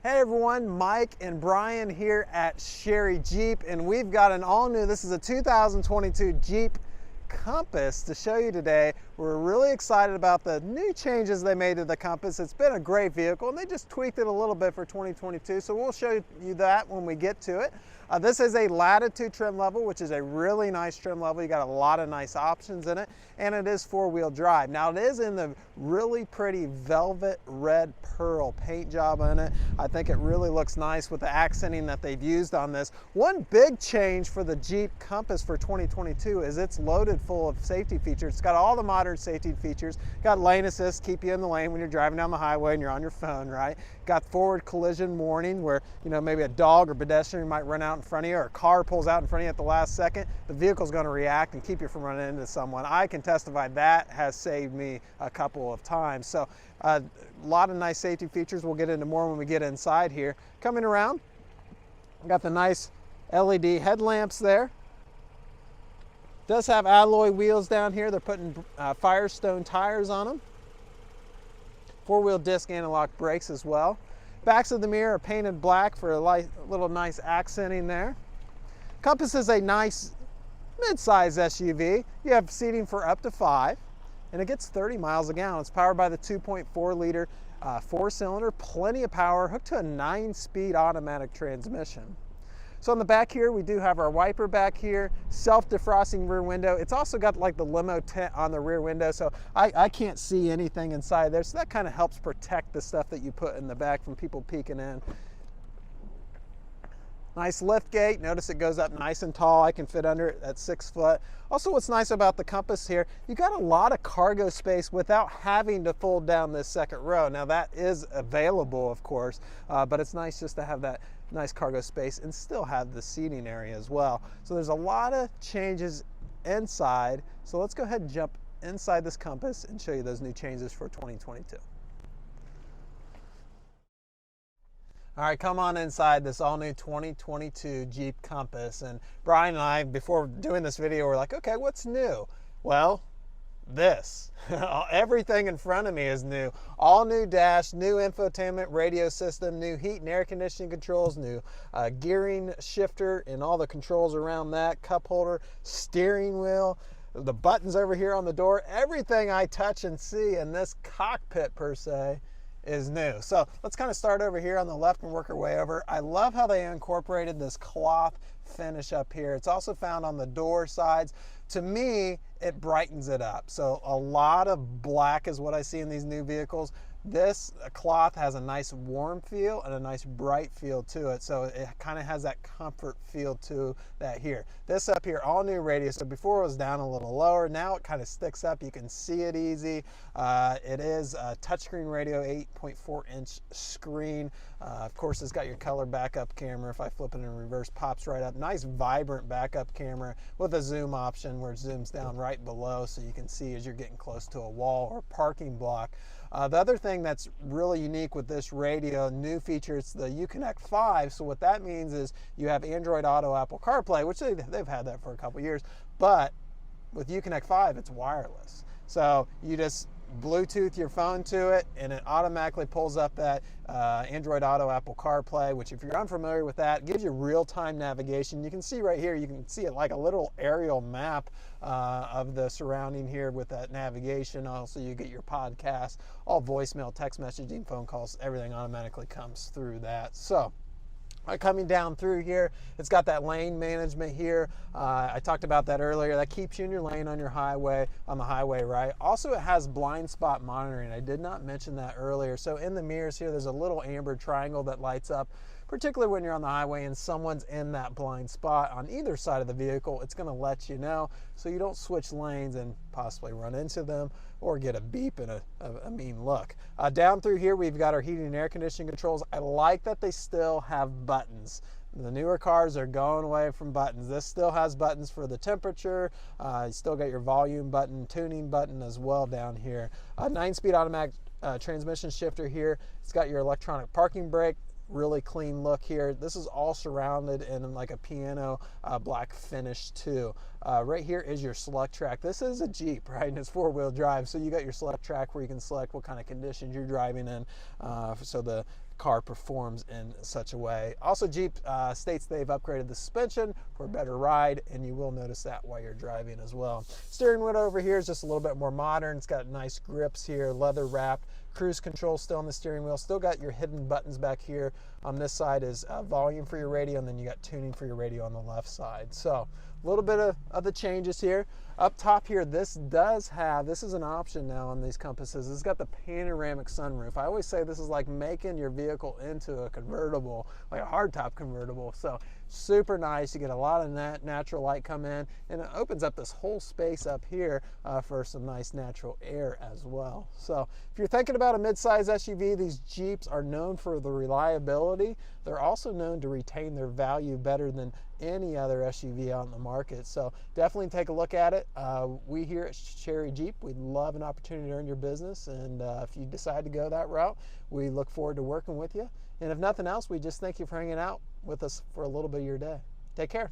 Hey everyone, Mike and Brian here at Sherry Jeep, and we've got an all-new, this is a 2022 Jeep Compass to show you today. We're really excited about the new changes they made to the Compass. It's been a great vehicle, and they just tweaked it a little bit for 2022, so we'll show you that when we get to it. This is a Latitude trim level, which is a really nice trim level. You got a lot of nice options in it, and it is four-wheel drive. Now it is in the really pretty velvet red pearl paint job on it. I think it really looks nice with the accenting that they've used on this. One big change for the Jeep Compass for 2022 is it's loaded full of safety features. It's got all the modern safety features. Got lane assist, keep you in the lane when you're driving down the highway and you're on your phone, right? Got forward collision warning where, you know, maybe a dog or pedestrian might run out in front of you, or a car pulls out in front of you at the last second. The vehicle's going to react and keep you from running into someone. I can testify that has saved me a couple of times. So a lot of nice safety features. We'll get into more when we get inside here. Coming around, got the nice LED headlamps there. Does have alloy wheels down here. They're putting Firestone tires on them. Four-wheel disc anti-lock brakes as well. Backs of the mirror are painted black for a little nice accenting there. Compass is a nice mid-size SUV. You have seating for up to 5, and it gets 30 miles a gallon. It's powered by the 2.4 liter four-cylinder, plenty of power, hooked to a 9-speed automatic transmission. So on the back here, we do have our wiper back here, self-defrosting rear window. It's also got like the limo tent on the rear window, so I can't see anything inside there. So that kind of helps protect the stuff that you put in the back from people peeking in. Nice lift gate. Notice it goes up nice and tall. I can fit under it at 6 foot. Also, what's nice about the Compass here, you got a lot of cargo space without having to fold down this second row. Now that is available, of course, but it's nice just to have that nice cargo space and still have the seating area as well. So there's a lot of changes inside. So let's go ahead and jump inside this Compass and show you those new changes for 2022. All right, come on inside this all-new 2022 Jeep Compass. And Brian and I, before doing this video, were like, okay, what's new? Well, this. Everything in front of me is new. All new dash, new infotainment radio system, new heat and air conditioning controls, new gearing shifter and all the controls around that, cup holder, steering wheel, the buttons over here on the door. Everything I touch and see in this cockpit per se is new. So let's kind of start over here on the left and work our way over. I love how they incorporated this cloth finish up here. It's also found on the door sides. To me, it brightens it up. So a lot of black is what I see in these new vehicles. This cloth has a nice warm feel and a nice bright feel to it. So it kind of has that comfort feel to that here. This up here, all new radio. So before it was down a little lower. Now it kind of sticks up. You can see it easy. It is a touchscreen radio, 8.4-inch screen. Of course, it's got your color backup camera. If I flip it in reverse, pops right up. Nice vibrant backup camera with a zoom option where it zooms down right below so you can see as you're getting close to a wall or parking block. The other thing that's really unique with this radio, new feature, it's the Uconnect 5. So what that means is you have Android Auto, Apple CarPlay, which they've had that for a couple years, but with Uconnect 5, it's wireless. So you just Bluetooth your phone to it and it automatically pulls up that Android Auto, Apple CarPlay, which if you're unfamiliar with that, gives you real-time navigation. You can see right here, you can see it like a little aerial map of the surrounding here with that navigation. Also, you get your podcast, all voicemail, text messaging, phone calls, everything automatically comes through that. So coming down through here, it's got that lane management here. I talked about that earlier. That keeps you in your lane on your highway, on the highway, right? Also, it has blind spot monitoring. I did not mention that earlier. So in the mirrors here, there's a little amber triangle that lights up, particularly when you're on the highway and someone's in that blind spot on either side of the vehicle. It's going to let you know so you don't switch lanes and possibly run into them or get a beep and a mean look. Down through here, we've got our heating and air conditioning controls. I like that they still have buttons. The newer cars are going away from buttons. This still has buttons for the temperature. You still got your volume button, tuning button as well down here. 9-speed automatic transmission shifter here. It's got your electronic parking brake, really clean look here. This is all surrounded in like a piano black finish too. Right here is your select track. This is a Jeep, right? And it's four-wheel drive, so you got your select track where you can select what kind of conditions you're driving in, so the car performs in such a way. Also, Jeep states they've upgraded the suspension for a better ride, and you will notice that while you're driving as well. Steering wheel over here is just a little bit more modern. It's got nice grips here, leather wrapped. Cruise control still on the steering wheel. Still got your hidden buttons back here. On this side is volume for your radio, and then you got tuning for your radio on the left side. So a little bit of the changes here. Up top here, this is an option now on these compasses. It's got the panoramic sunroof. I always say this is like making your vehicle into a convertible, like a hardtop convertible. So super nice. You get a lot of natural light come in, and it opens up this whole space up here for some nice natural air as well. So if you're thinking about a midsize SUV, these Jeeps are known for the reliability. They're also known to retain their value better than any other SUV out in the market. So definitely take a look at it. We here at Cherry Jeep, we'd love an opportunity to earn your business, and if you decide to go that route, we look forward to working with you. And if nothing else, we just thank you for hanging out with us for a little bit of your day. Take care.